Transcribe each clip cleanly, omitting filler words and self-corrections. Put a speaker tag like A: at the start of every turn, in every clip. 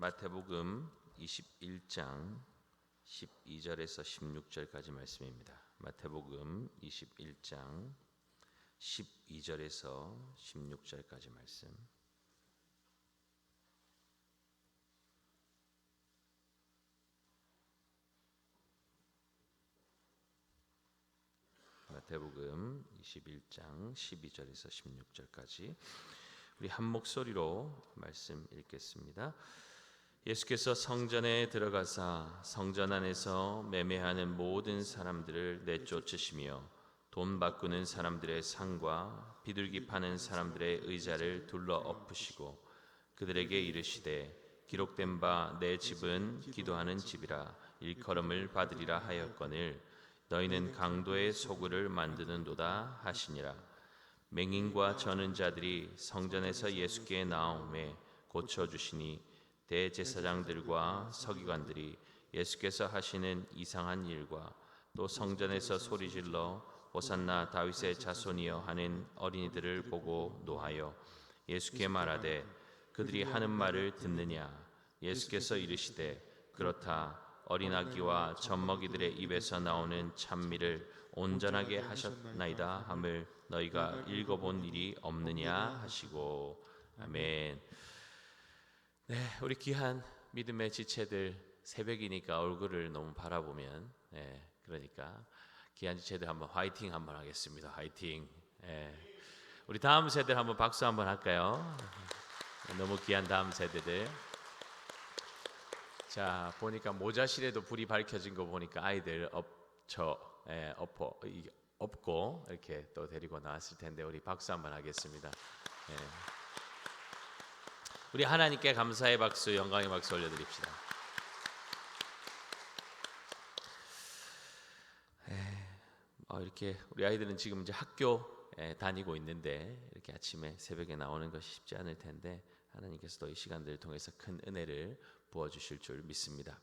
A: 마태복음 21장 12절에서 16절까지 말씀입니다. 마태복음 21장 12절에서 16절까지 말씀. 마태복음 21장 12절에서 16절까지 우리 한 목소리로 말씀 읽겠습니다. 예수께서 성전에 들어가사 성전 안에서 매매하는 모든 사람들을 내쫓으시며 돈 바꾸는 사람들의 상과 비둘기 파는 사람들의 의자를 둘러 엎으시고 그들에게 이르시되 기록된 바 내 집은 기도하는 집이라 일컬음을 받으리라 하였거늘 너희는 강도의 소굴을 만드는도다 하시니라. 맹인과 저는 자들이 성전에서 예수께 나오매 고쳐주시니 대제사장들과 서기관들이 예수께서 하시는 이상한 일과 또 성전에서 소리질러 호산나 다윗의 자손이여 하는 어린이들을 보고 노하여 예수께 말하되 그들이 하는 말을 듣느냐. 예수께서 이르시되 그렇다. 어린아기와 젖먹이들의 입에서 나오는 찬미를 온전하게 하셨나이다 함을 너희가 읽어본 일이 없느냐 하시고. 아멘. 네, 우리 귀한 믿음의 지체들 새벽이니까 얼굴을 너무 바라보면 그러니까 귀한 지체들 한번 화이팅 한번 하겠습니다. 화이팅. 우리 다음 세대들 한번 박수 한번 할까요? 너무 귀한 다음 세대들. 자, 보니까 모자실에도 불이 밝혀진 거 보니까 아이들 업고 이렇게 또 데리고 나왔을 텐데 우리 박수 한번 하겠습니다. 우리 하나님께 감사의 박수, 영광의 박수 올려드립시다. 이렇게 우리 아이들은 지금 이제 학교 다니고 있는데 이렇게 아침에 새벽에 나오는 것이 쉽지 않을 텐데 하나님께서도 이 시간들을 통해서 큰 은혜를 부어주실 줄 믿습니다.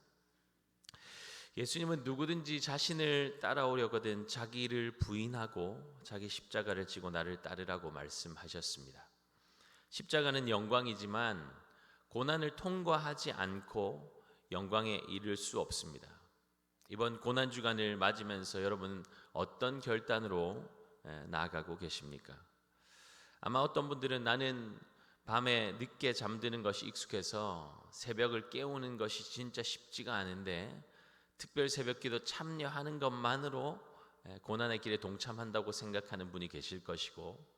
A: 예수님은 누구든지 자신을 따라오려거든 자기를 부인하고 자기 십자가를 지고 나를 따르라고 말씀하셨습니다. 십자가는 영광이지만 고난을 통과하지 않고 영광에 이를 수 없습니다. 이번 고난주간을 맞으면서 여러분 어떤 결단으로 나아가고 계십니까? 아마 어떤 분들은 나는 밤에 늦게 잠드는 것이 익숙해서 새벽을 깨우는 것이 진짜 쉽지가 않은데 특별 새벽기도 참여하는 것만으로 고난의 길에 동참한다고 생각하는 분이 계실 것이고,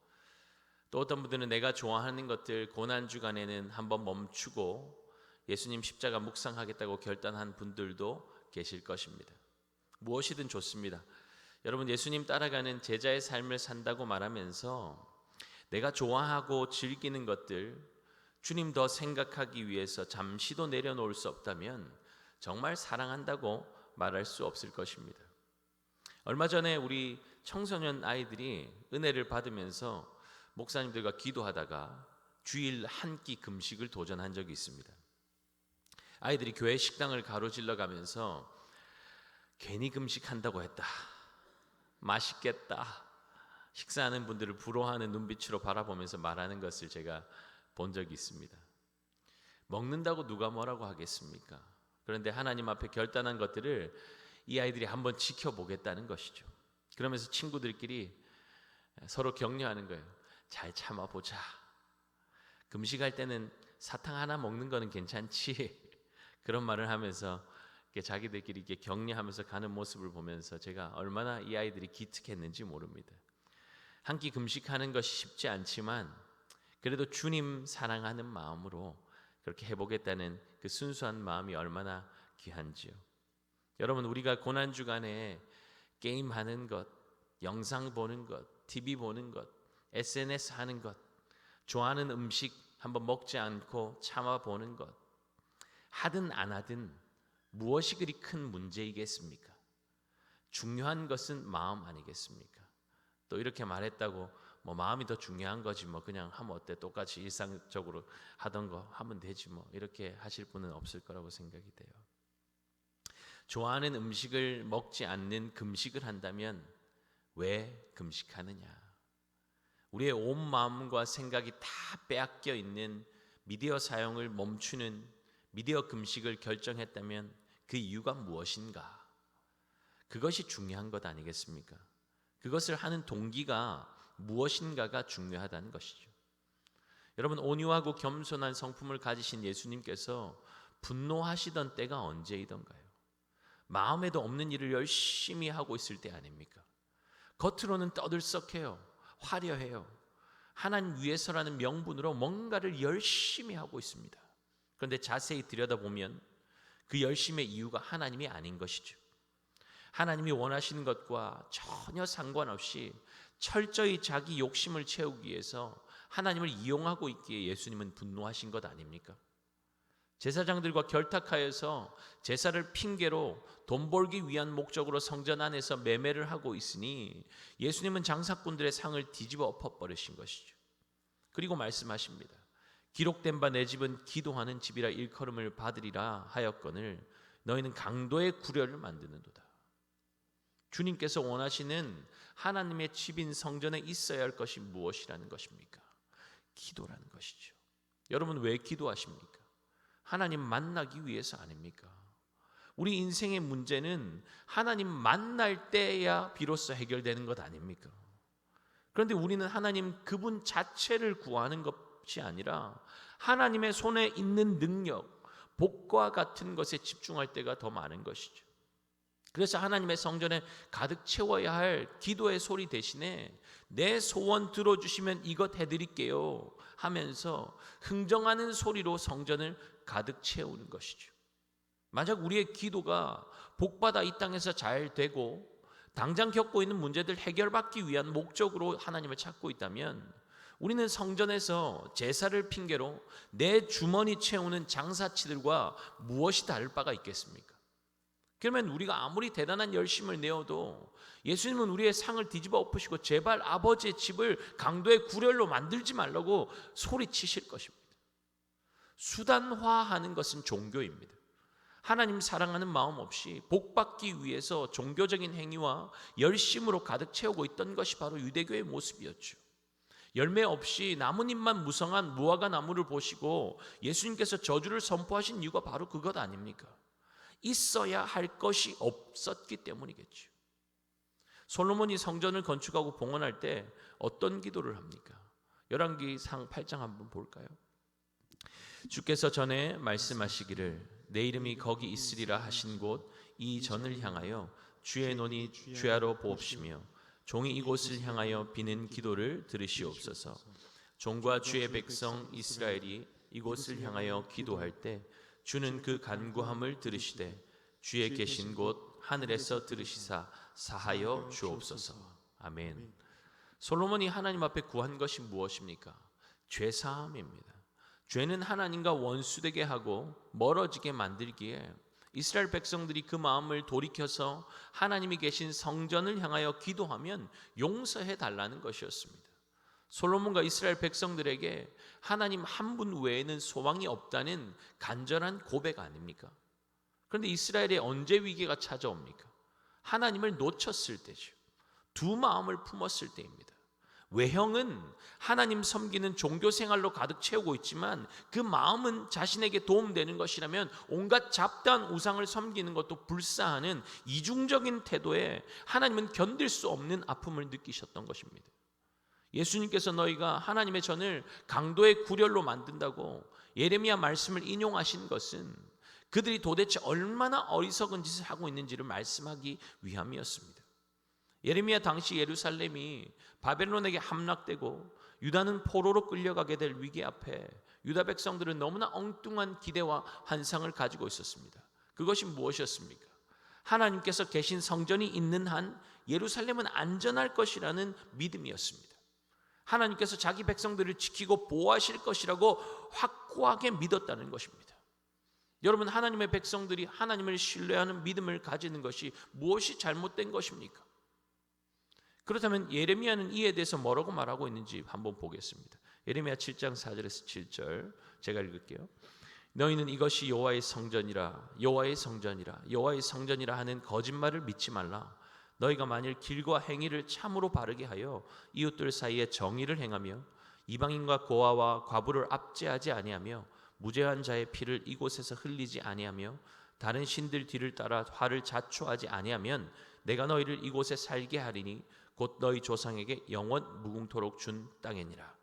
A: 또 어떤 분들은 내가 좋아하는 것들 고난주간에는 한번 멈추고 예수님 십자가 묵상하겠다고 결단한 분들도 계실 것입니다. 무엇이든 좋습니다. 여러분, 예수님 따라가는 제자의 삶을 산다고 말하면서 내가 좋아하고 즐기는 것들 주님 더 생각하기 위해서 잠시도 내려놓을 수 없다면 정말 사랑한다고 말할 수 없을 것입니다. 얼마 전에 우리 청소년 아이들이 은혜를 받으면서 목사님들과 기도하다가 주일 한 끼 금식을 도전한 적이 있습니다. 아이들이 교회 식당을 가로질러 가면서 괜히 금식한다고 했다, 맛있겠다, 식사하는 분들을 부러워하는 눈빛으로 바라보면서 말하는 것을 제가 본 적이 있습니다. 먹는다고 누가 뭐라고 하겠습니까? 그런데 하나님 앞에 결단한 것들을 이 아이들이 한번 지켜보겠다는 것이죠. 그러면서 친구들끼리 서로 격려하는 거예요. 잘 참아보자. 금식할 때는 사탕 하나 먹는 거는 괜찮지. 그런 말을 하면서 자기들끼리 이렇게 격려하면서 가는 모습을 보면서 제가 얼마나 이 아이들이 기특했는지 모릅니다. 한 끼 금식하는 것이 쉽지 않지만 그래도 주님 사랑하는 마음으로 그렇게 해보겠다는 그 순수한 마음이 얼마나 귀한지요. 여러분, 우리가 고난주간에 게임하는 것, 영상 보는 것, TV 보는 것, SNS 하는 것, 좋아하는 음식 한번 먹지 않고 참아보는 것, 하든 안 하든 무엇이 그리 큰 문제이겠습니까? 중요한 것은 마음 아니겠습니까? 또 이렇게 말했다고 뭐 마음이 더 중요한 거지 뭐 그냥 하면 어때? 똑같이 일상적으로 하던 거 하면 되지 뭐 이렇게 하실 분은 없을 거라고 생각이 돼요. 좋아하는 음식을 먹지 않는 금식을 한다면 왜 금식하느냐? 우리의 온 마음과 생각이 다 빼앗겨 있는 미디어 사용을 멈추는 미디어 금식을 결정했다면 그 이유가 무엇인가? 그것이 중요한 것 아니겠습니까? 그것을 하는 동기가 무엇인가가 중요하다는 것이죠. 여러분, 온유하고 겸손한 성품을 가지신 예수님께서 분노하시던 때가 언제이던가요? 마음에도 없는 일을 열심히 하고 있을 때 아닙니까? 겉으로는 떠들썩해요. 화려해요. 하나님 위해서라는 명분으로 뭔가를 열심히 하고 있습니다. 그런데 자세히 들여다보면 그 열심의 이유가 하나님이 아닌 것이죠. 하나님이 원하시는 것과 전혀 상관없이 철저히 자기 욕심을 채우기 위해서 하나님을 이용하고 있기에 예수님은 분노하신 것 아닙니까? 제사장들과 결탁하여서 제사를 핑계로 돈 벌기 위한 목적으로 성전 안에서 매매를 하고 있으니 예수님은 장사꾼들의 상을 뒤집어 엎어버리신 것이죠. 그리고 말씀하십니다. 기록된 바 내 집은 기도하는 집이라 일컬음을 받으리라 하였거늘 너희는 강도의 구려를 만드는도다. 주님께서 원하시는 하나님의 집인 성전에 있어야 할 것이 무엇이라는 것입니까? 기도라는 것이죠. 여러분, 왜 기도하십니까? 하나님 만나기 위해서 아닙니까? 우리 인생의 문제는 하나님 만날 때야 비로소 해결되는 것 아닙니까? 그런데 우리는 하나님 그분 자체를 구하는 것이 아니라 하나님의 손에 있는 능력, 복과 같은 것에 집중할 때가 더 많은 것이죠. 그래서 하나님의 성전에 가득 채워야 할 기도의 소리 대신에 내 소원 들어주시면 이것 해드릴게요 하면서 흥정하는 소리로 성전을 가득 채우는 것이죠. 만약 우리의 기도가 복받아 이 땅에서 잘 되고 당장 겪고 있는 문제들 해결받기 위한 목적으로 하나님을 찾고 있다면 우리는 성전에서 제사를 핑계로 내 주머니 채우는 장사치들과 무엇이 다를 바가 있겠습니까? 그러면 우리가 아무리 대단한 열심을 내어도 예수님은 우리의 상을 뒤집어 엎으시고 제발 아버지의 집을 강도의 구렬로 만들지 말라고 소리치실 것입니다. 수단화하는 것은 종교입니다. 하나님 사랑하는 마음 없이 복받기 위해서 종교적인 행위와 열심으로 가득 채우고 있던 것이 바로 유대교의 모습이었죠. 열매 없이 나뭇잎만 무성한 무화과 나무를 보시고 예수님께서 저주를 선포하신 이유가 바로 그것 아닙니까? 있어야 할 것이 없었기 때문이겠죠. 솔로몬이 성전을 건축하고 봉헌할 때 어떤 기도를 합니까? 열왕기상 8장 한번 볼까요? 주께서 전에 말씀하시기를 내 이름이 거기 있으리라 하신 곳 이 전을 향하여 주의 논이 주야로 보옵시며 종이 이곳을 향하여 비는 기도를 들으시옵소서. 종과 주의 백성 이스라엘이 이곳을 향하여 기도할 때 주는 그 간구함을 들으시되 주의 계신 곳 하늘에서 들으시사 사하여 주옵소서. 아멘. 솔로몬이 하나님 앞에 구한 것이 무엇입니까? 죄사함입니다. 죄는 하나님과 원수되게 하고 멀어지게 만들기에 이스라엘 백성들이 그 마음을 돌이켜서 하나님이 계신 성전을 향하여 기도하면 용서해 달라는 것이었습니다. 솔로몬과 이스라엘 백성들에게 하나님 한 분 외에는 소망이 없다는 간절한 고백 아닙니까? 그런데 이스라엘에 언제 위기가 찾아옵니까? 하나님을 놓쳤을 때죠. 두 마음을 품었을 때입니다. 외형은 하나님 섬기는 종교 생활로 가득 채우고 있지만 그 마음은 자신에게 도움되는 것이라면 온갖 잡다한 우상을 섬기는 것도 불사하는 이중적인 태도에 하나님은 견딜 수 없는 아픔을 느끼셨던 것입니다. 예수님께서 너희가 하나님의 전을 강도의 구렬로 만든다고 예레미야 말씀을 인용하신 것은 그들이 도대체 얼마나 어리석은 짓을 하고 있는지를 말씀하기 위함이었습니다. 예레미야 당시 예루살렘이 바벨론에게 함락되고 유다는 포로로 끌려가게 될 위기 앞에 유다 백성들은 너무나 엉뚱한 기대와 환상을 가지고 있었습니다. 그것이 무엇이었습니까? 하나님께서 계신 성전이 있는 한 예루살렘은 안전할 것이라는 믿음이었습니다. 하나님께서 자기 백성들을 지키고 보호하실 것이라고 확고하게 믿었다는 것입니다. 여러분, 하나님의 백성들이 하나님을 신뢰하는 믿음을 가지는 것이 무엇이 잘못된 것입니까? 그렇다면 예레미야는 이에 대해서 뭐라고 말하고 있는지 한번 보겠습니다. 예레미야 7장 4절에서 7절 제가 읽을게요. 너희는 이것이 여호와의 성전이라 여호와의 성전이라 여호와의 성전이라 하는 거짓말을 믿지 말라. 너희가 만일 길과 행위를 참으로 바르게 하여 이웃들 사이에 정의를 행하며 이방인과 고아와 과부를 압제하지 아니하며 무죄한 자의 피를 이곳에서 흘리지 아니하며 다른 신들 뒤를 따라 화를 자초하지 아니하면 내가 너희를 이곳에 살게 하리니 곧 너희 조상에게 영원 무궁토록 준 땅이니라.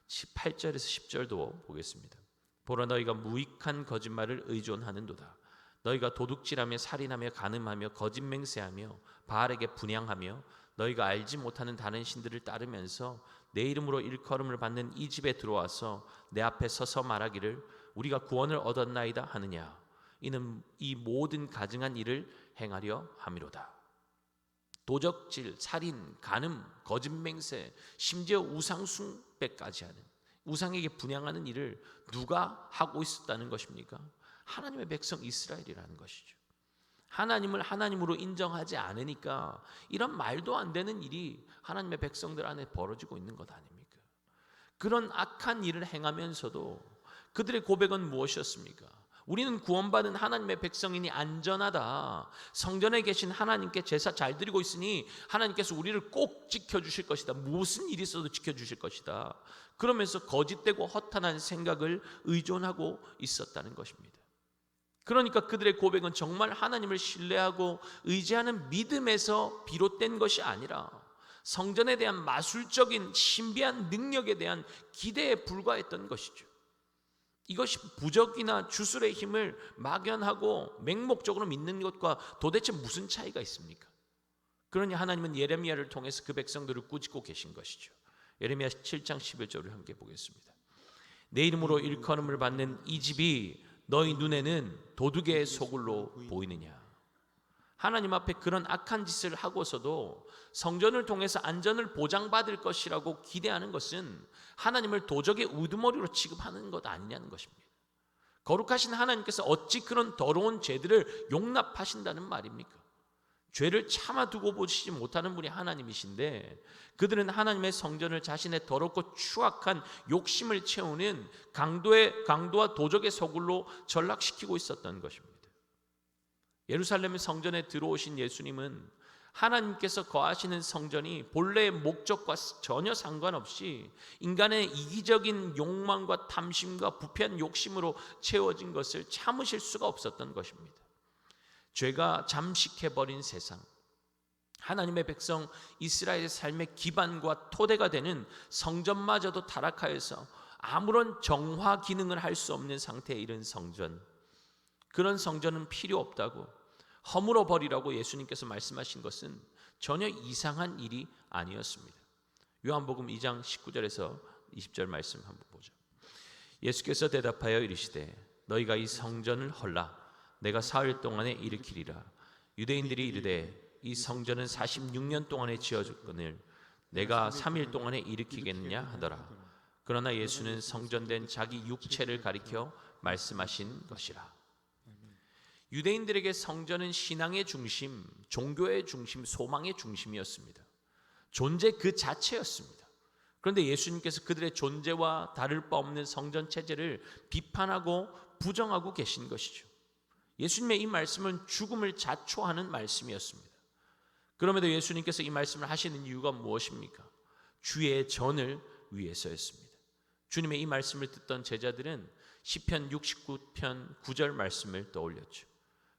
A: 8절에서 10절도 보겠습니다. 보라 너희가 무익한 거짓말을 의존하는도다. 너희가 도둑질하며 살인하며 간음하며 거짓 맹세하며 바알에게 분향하며 너희가 알지 못하는 다른 신들을 따르면서 내 이름으로 일컬음을 받는 이 집에 들어와서 내 앞에 서서 말하기를 우리가 구원을 얻었나이다 하느냐. 이는 이 모든 가증한 일을 행하려 함이로다. 도적질, 살인, 간음, 거짓 맹세, 심지어 우상 숭배까지 하는, 우상에게 분향하는 일을 누가 하고 있었다는 것입니까? 하나님의 백성 이스라엘이라는 것이죠. 하나님을 하나님으로 인정하지 않으니까 이런 말도 안 되는 일이 하나님의 백성들 안에 벌어지고 있는 것 아닙니까? 그런 악한 일을 행하면서도 그들의 고백은 무엇이었습니까? 우리는 구원받은 하나님의 백성이니 안전하다. 성전에 계신 하나님께 제사 잘 드리고 있으니 하나님께서 우리를 꼭 지켜주실 것이다. 무슨 일이 있어도 지켜주실 것이다. 그러면서 거짓되고 허탄한 생각을 의존하고 있었다는 것입니다. 그러니까 그들의 고백은 정말 하나님을 신뢰하고 의지하는 믿음에서 비롯된 것이 아니라 성전에 대한 마술적인 신비한 능력에 대한 기대에 불과했던 것이죠. 이것이 부적이나 주술의 힘을 막연하고 맹목적으로 믿는 것과 도대체 무슨 차이가 있습니까? 그러니 하나님은 예레미야를 통해서 그 백성들을 꾸짖고 계신 것이죠. 예레미야 7장 11절을 함께 보겠습니다. 내 이름으로 일컬음을 받는 이 집이 너희 눈에는 도둑의 소굴로 보이느냐. 하나님 앞에 그런 악한 짓을 하고서도 성전을 통해서 안전을 보장받을 것이라고 기대하는 것은 하나님을 도적의 우두머리로 취급하는 것 아니냐는 것입니다. 거룩하신 하나님께서 어찌 그런 더러운 죄들을 용납하신다는 말입니까? 죄를 참아두고 보시지 못하는 분이 하나님이신데 그들은 하나님의 성전을 자신의 더럽고 추악한 욕심을 채우는 강도와 도적의 소굴로 전락시키고 있었던 것입니다. 예루살렘 성전에 들어오신 예수님은 하나님께서 거하시는 성전이 본래의 목적과 전혀 상관없이 인간의 이기적인 욕망과 탐심과 부패한 욕심으로 채워진 것을 참으실 수가 없었던 것입니다. 죄가 잠식해버린 세상, 하나님의 백성 이스라엘의 삶의 기반과 토대가 되는 성전마저도 타락하여서 아무런 정화 기능을 할 수 없는 상태에 이른 성전, 그런 성전은 필요 없다고 허물어 버리라고 예수님께서 말씀하신 것은 전혀 이상한 일이 아니었습니다. 요한복음 2장 19절에서 20절 말씀 한번 보죠. 예수께서 대답하여 이르시되 너희가 이 성전을 헐라 내가 사흘 동안에 일으키리라. 유대인들이 이르되 이 성전은 46년 동안에 지어졌거늘 내가 3일 동안에 일으키겠느냐 하더라. 그러나 예수는 성전된 자기 육체를 가리켜 말씀하신 것이라. 유대인들에게 성전은 신앙의 중심, 종교의 중심, 소망의 중심이었습니다. 존재 그 자체였습니다. 그런데 예수님께서 그들의 존재와 다를 바 없는 성전 체제를 비판하고 부정하고 계신 것이죠. 예수님의 이 말씀은 죽음을 자초하는 말씀이었습니다. 그럼에도 예수님께서 이 말씀을 하시는 이유가 무엇입니까? 주의 전을 위해서였습니다. 주님의 이 말씀을 듣던 제자들은 시편 69편 9절 말씀을 떠올렸죠.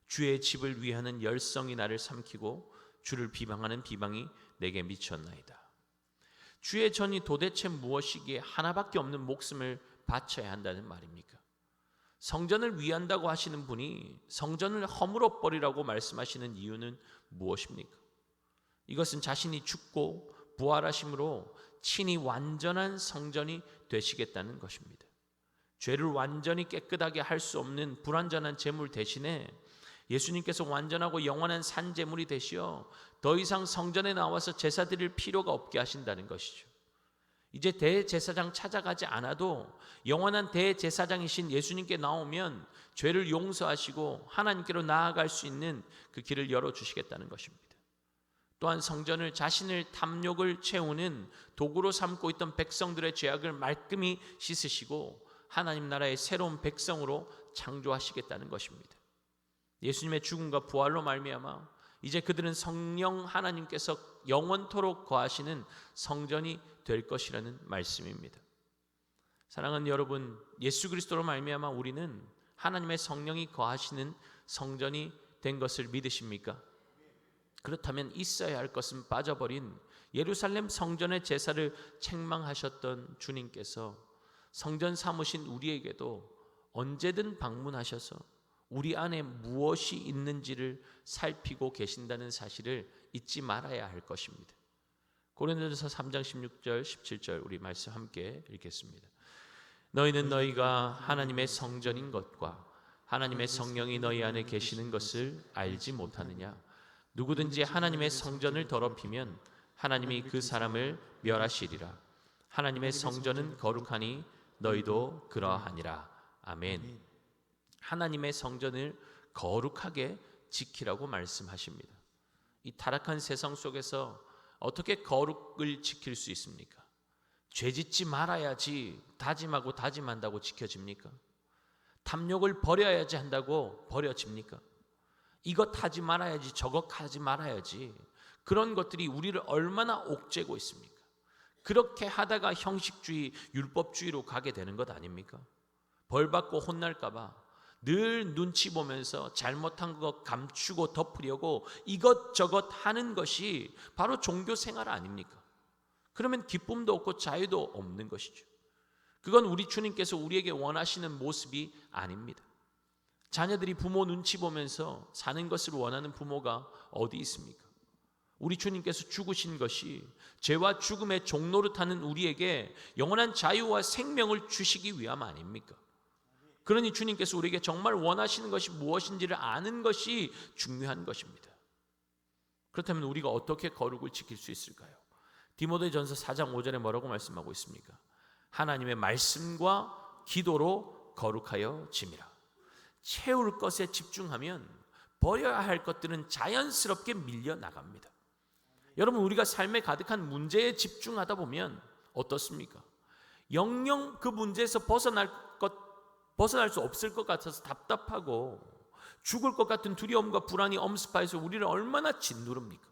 A: 주의 집을 위하는 열성이 나를 삼키고 주를 비방하는 비방이 내게 미쳤나이다. 주의 전이 도대체 무엇이기에 하나밖에 없는 목숨을 바쳐야 한다는 말입니까? 성전을 위한다고 하시는 분이 성전을 허물어 버리라고 말씀하시는 이유는 무엇입니까? 이것은 자신이 죽고 부활하심으로 친히 완전한 성전이 되시겠다는 것입니다. 죄를 완전히 깨끗하게 할 수 없는 불완전한 제물 대신에 예수님께서 완전하고 영원한 산제물이 되시어 더 이상 성전에 나와서 제사 드릴 필요가 없게 하신다는 것이죠. 이제 대제사장 찾아가지 않아도 영원한 대제사장이신 예수님께 나오면 죄를 용서하시고 하나님께로 나아갈 수 있는 그 길을 열어주시겠다는 것입니다. 또한 성전을 자신을 탐욕을 채우는 도구로 삼고 있던 백성들의 죄악을 말끔히 씻으시고 하나님 나라의 새로운 백성으로 창조하시겠다는 것입니다. 예수님의 죽음과 부활로 말미암아 이제 그들은 성령 하나님께서 영원토록 거하시는 성전이 될 것이라는 말씀입니다. 사랑하는 여러분, 예수 그리스도로 말미암아 우리는 하나님의 성령이 거하시는 성전이 된 것을 믿으십니까? 그렇다면 있어야 할 것은 빠져버린 예루살렘 성전의 제사를 책망하셨던 주님께서 성전 삼으신 우리에게도 언제든 방문하셔서 우리 안에 무엇이 있는지를 살피고 계신다는 사실을 잊지 말아야 할 것입니다. 고린도전서 3장 16절 17절 우리 말씀 함께 읽겠습니다. 너희는 너희가 하나님의 성전인 것과 하나님의 성령이 너희 안에 계시는 것을 알지 못하느냐? 누구든지 하나님의 성전을 더럽히면 하나님이 그 사람을 멸하시리라. 하나님의 성전은 거룩하니 너희도 그러하니라. 아멘. 하나님의 성전을 거룩하게 지키라고 말씀하십니다. 이 타락한 세상 속에서 어떻게 거룩을 지킬 수 있습니까? 죄짓지 말아야지 다짐하고 다짐한다고 지켜집니까? 탐욕을 버려야지 한다고 버려집니까? 이것 하지 말아야지 저것 하지 말아야지, 그런 것들이 우리를 얼마나 옥죄고 있습니까? 그렇게 하다가 형식주의, 율법주의로 가게 되는 것 아닙니까? 벌받고 혼날까 봐 늘 눈치 보면서 잘못한 것 감추고 덮으려고 이것저것 하는 것이 바로 종교 생활 아닙니까? 그러면 기쁨도 없고 자유도 없는 것이죠. 그건 우리 주님께서 우리에게 원하시는 모습이 아닙니다. 자녀들이 부모 눈치 보면서 사는 것을 원하는 부모가 어디 있습니까? 우리 주님께서 죽으신 것이 죄와 죽음의 종노릇하는 우리에게 영원한 자유와 생명을 주시기 위함 아닙니까? 그러니 주님께서 우리에게 정말 원하시는 것이 무엇인지를 아는 것이 중요한 것입니다. 그렇다면 우리가 어떻게 거룩을 지킬 수 있을까요? 디모데전서 4장 5절에 뭐라고 말씀하고 있습니까? 하나님의 말씀과 기도로 거룩하여 짐이라. 채울 것에 집중하면 버려야 할 것들은 자연스럽게 밀려나갑니다. 여러분, 우리가 삶에 가득한 문제에 집중하다 보면 어떻습니까? 영영 그 문제에서 벗어날 수 없을 것 같아서 답답하고 죽을 것 같은 두려움과 불안이 엄습하여서 우리를 얼마나 짓누릅니까?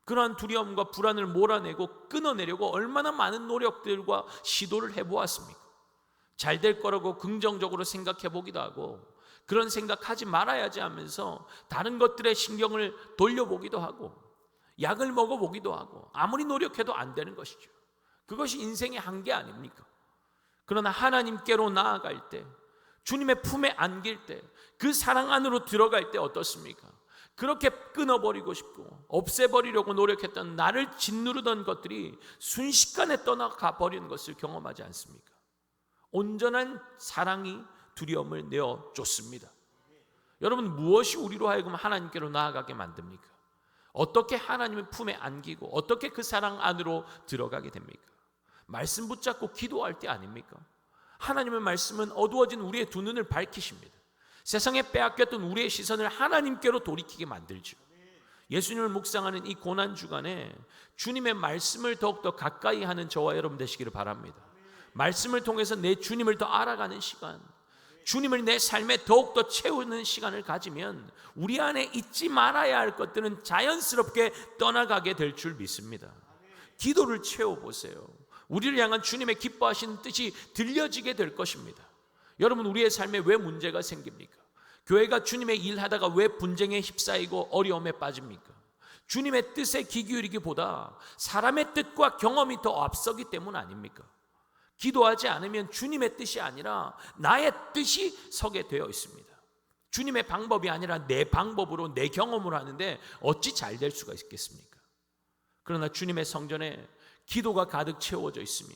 A: 그러한 두려움과 불안을 몰아내고 끊어내려고 얼마나 많은 노력들과 시도를 해보았습니까? 잘 될 거라고 긍정적으로 생각해 보기도 하고, 그런 생각하지 말아야지 하면서 다른 것들에 신경을 돌려보기도 하고, 약을 먹어보기도 하고, 아무리 노력해도 안 되는 것이죠. 그것이 인생의 한계 아닙니까? 그러나 하나님께로 나아갈 때, 주님의 품에 안길 때, 그 사랑 안으로 들어갈 때 어떻습니까? 그렇게 끊어버리고 싶고 없애버리려고 노력했던, 나를 짓누르던 것들이 순식간에 떠나가 버리는 것을 경험하지 않습니까? 온전한 사랑이 두려움을 내어줬습니다. 여러분, 무엇이 우리로 하여금 하나님께로 나아가게 만듭니까? 어떻게 하나님의 품에 안기고 어떻게 그 사랑 안으로 들어가게 됩니까? 말씀 붙잡고 기도할 때 아닙니까? 하나님의 말씀은 어두워진 우리의 두 눈을 밝히십니다. 세상에 빼앗겼던 우리의 시선을 하나님께로 돌이키게 만들죠. 예수님을 묵상하는 이 고난주간에 주님의 말씀을 더욱더 가까이 하는 저와 여러분 되시기를 바랍니다. 말씀을 통해서 내 주님을 더 알아가는 시간, 주님을 내 삶에 더욱더 채우는 시간을 가지면 우리 안에 잊지 말아야 할 것들은 자연스럽게 떠나가게 될 줄 믿습니다. 기도를 채워보세요. 우리를 향한 주님의 기뻐하시는 뜻이 들려지게 될 것입니다. 여러분, 우리의 삶에 왜 문제가 생깁니까? 교회가 주님의 일하다가 왜 분쟁에 휩싸이고 어려움에 빠집니까? 주님의 뜻에 귀 기울이기보다 사람의 뜻과 경험이 더 앞서기 때문 아닙니까? 기도하지 않으면 주님의 뜻이 아니라 나의 뜻이 서게 되어 있습니다. 주님의 방법이 아니라 내 방법으로 내 경험으로 하는데 어찌 잘 될 수가 있겠습니까? 그러나 주님의 성전에 기도가 가득 채워져 있으면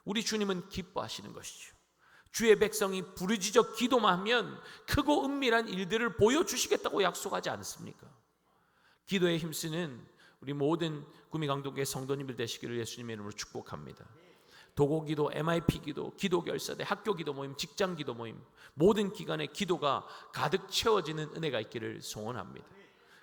A: 우리 주님은 기뻐하시는 것이죠. 주의 백성이 부르짖어 기도만 하면 크고 은밀한 일들을 보여주시겠다고 약속하지 않습니까? 기도에 힘쓰는 우리 모든 구미강동교회 성도님들 되시기를 예수님의 이름으로 축복합니다. 도고기도, MIP기도, 기도결사대, 학교기도 모임, 직장기도 모임, 모든 기관에 기도가 가득 채워지는 은혜가 있기를 소원합니다.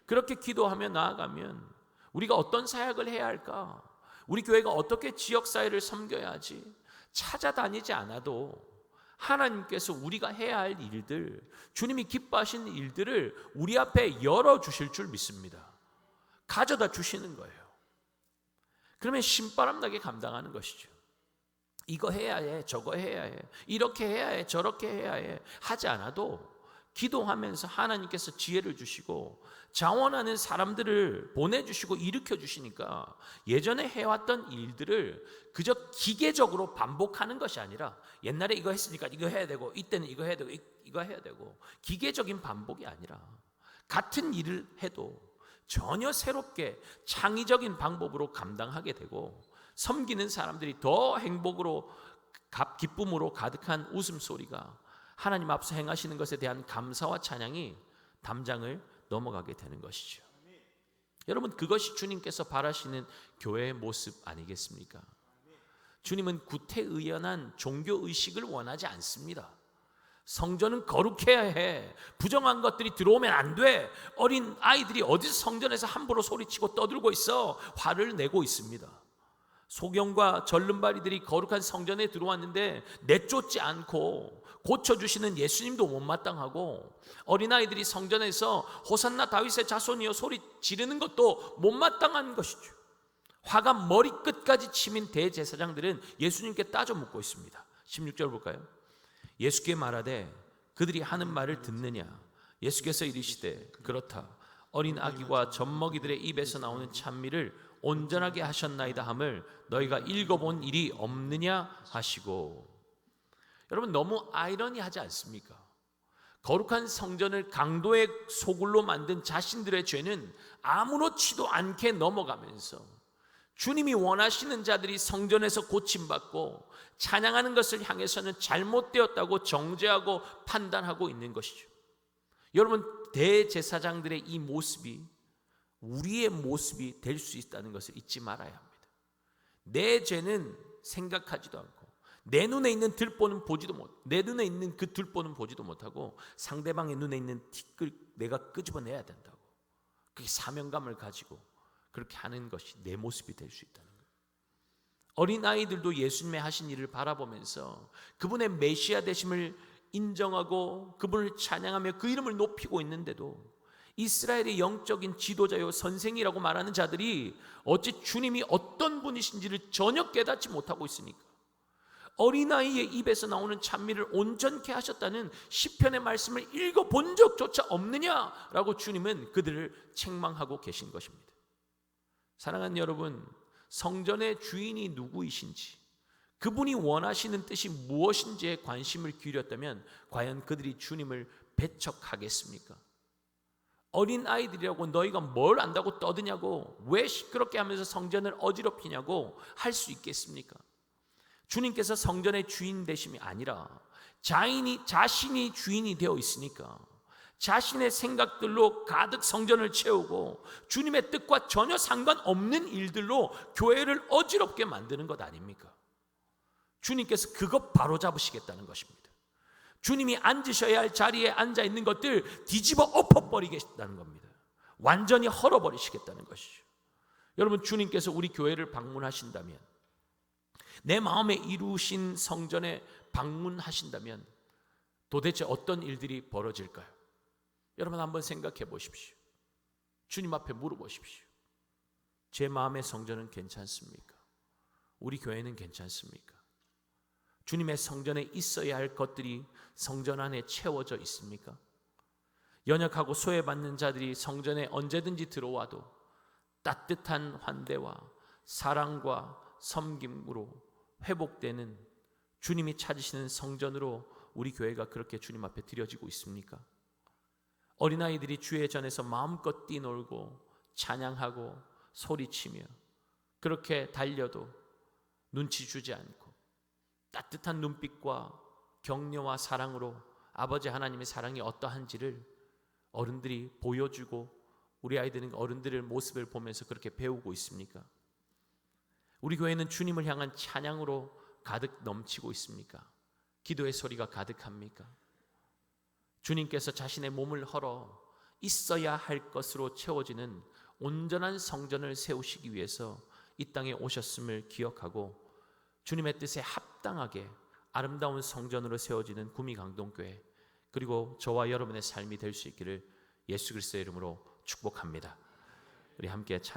A: 그렇게 기도하며 나아가면 우리가 어떤 사역을 해야 할까? 우리 교회가 어떻게 지역사회를 섬겨야 하지? 찾아다니지 않아도 하나님께서 우리가 해야 할 일들, 주님이 기뻐하시는 일들을 우리 앞에 열어주실 줄 믿습니다. 가져다 주시는 거예요. 그러면 신바람 나게 감당하는 것이죠. 이거 해야 해, 저거 해야 해, 이렇게 해야 해, 저렇게 해야 해 하지 않아도 기도하면서 하나님께서 지혜를 주시고 자원하는 사람들을 보내주시고 일으켜 주시니까 예전에 해왔던 일들을 그저 기계적으로 반복하는 것이 아니라 옛날에 이거 했으니까 이거 해야 되고 이때는 이거 해야 되고 이거 해야 되고 기계적인 반복이 아니라 같은 일을 해도 전혀 새롭게 창의적인 방법으로 감당하게 되고 섬기는 사람들이 더 행복으로 기쁨으로 가득한 웃음소리가 하나님 앞서 행하시는 것에 대한 감사와 찬양이 담장을 넘어가게 되는 것이죠. 여러분, 그것이 주님께서 바라시는 교회의 모습 아니겠습니까? 주님은 구태의연한 종교의식을 원하지 않습니다. 성전은 거룩해야 해. 부정한 것들이 들어오면 안 돼. 어린 아이들이 어디서 성전에서 함부로 소리치고 떠들고 있어. 화를 내고 있습니다. 소경과 절름발이들이 거룩한 성전에 들어왔는데 내쫓지 않고 고쳐주시는 예수님도 못마땅하고 어린아이들이 성전에서 호산나 다윗의 자손이여 소리 지르는 것도 못마땅한 것이죠. 화가 머리끝까지 치민 대제사장들은 예수님께 따져 묻고 있습니다. 16절 볼까요? 예수께 말하되 그들이 하는 말을 듣느냐? 예수께서 이르시되 그렇다. 어린 아기와 젖먹이들의 입에서 나오는 찬미를 온전하게 하셨나이다 함을 너희가 읽어본 일이 없느냐 하시고. 여러분, 너무 아이러니하지 않습니까? 거룩한 성전을 강도의 소굴로 만든 자신들의 죄는 아무렇지도 않게 넘어가면서 주님이 원하시는 자들이 성전에서 고침받고 찬양하는 것을 향해서는 잘못되었다고 정죄하고 판단하고 있는 것이죠. 여러분, 대제사장들의 이 모습이 우리의 모습이 될 수 있다는 것을 잊지 말아야 합니다. 내 죄는 생각하지도 않고 내 눈에 있는 들보는 보지도 못, 내 눈에 있는 그 들보는 보지도 못하고 상대방의 눈에 있는 티끌 내가 끄집어내야 된다고, 그게 사명감을 가지고 그렇게 하는 것이 내 모습이 될 수 있다는 거예요. 어린아이들도 예수님의 하신 일을 바라보면서 그분의 메시아 되심을 인정하고 그분을 찬양하며 그 이름을 높이고 있는데도 이스라엘의 영적인 지도자요 선생이라고 말하는 자들이 어찌 주님이 어떤 분이신지를 전혀 깨닫지 못하고 있으니까 어린아이의 입에서 나오는 찬미를 온전케 하셨다는 시편의 말씀을 읽어본 적조차 없느냐라고 주님은 그들을 책망하고 계신 것입니다. 사랑하는 여러분, 성전의 주인이 누구이신지, 그분이 원하시는 뜻이 무엇인지에 관심을 기울였다면 과연 그들이 주님을 배척하겠습니까? 어린아이들이라고 너희가 뭘 안다고 떠드냐고, 왜 시끄럽게 하면서 성전을 어지럽히냐고 할 수 있겠습니까? 주님께서 성전의 주인 되심이 아니라 자신이 주인이 되어 있으니까 자신의 생각들로 가득 성전을 채우고 주님의 뜻과 전혀 상관없는 일들로 교회를 어지럽게 만드는 것 아닙니까? 주님께서 그것 바로 잡으시겠다는 것입니다. 주님이 앉으셔야 할 자리에 앉아 있는 것들 뒤집어 엎어버리겠다는 겁니다. 완전히 헐어버리시겠다는 것이죠. 여러분, 주님께서 우리 교회를 방문하신다면, 내 마음에 이루신 성전에 방문하신다면 도대체 어떤 일들이 벌어질까요? 여러분, 한번 생각해 보십시오. 주님 앞에 물어보십시오. 제 마음의 성전은 괜찮습니까? 우리 교회는 괜찮습니까? 주님의 성전에 있어야 할 것들이 성전 안에 채워져 있습니까? 연약하고 소외받는 자들이 성전에 언제든지 들어와도 따뜻한 환대와 사랑과 섬김으로 회복되는 주님이 찾으시는 성전으로 우리 교회가 그렇게 주님 앞에 드려지고 있습니까? 어린아이들이 주의 전에서 마음껏 뛰놀고 찬양하고 소리치며 그렇게 달려도 눈치 주지 않고 따뜻한 눈빛과 격려와 사랑으로 아버지 하나님의 사랑이 어떠한지를 어른들이 보여주고 우리 아이들은 어른들의 모습을 보면서 그렇게 배우고 있습니까? 우리 교회는 주님을 향한 찬양으로 가득 넘치고 있습니까? 기도의 소리가 가득합니까? 주님께서 자신의 몸을 헐어 있어야 할 것으로 채워지는 온전한 성전을 세우시기 위해서 이 땅에 오셨음을 기억하고 주님의 뜻에 합당하게 아름다운 성전으로 세워지는 구미강동교회, 그리고 저와 여러분의 삶이 될 수 있기를 예수 그리스도의 이름으로 축복합니다. 우리 함께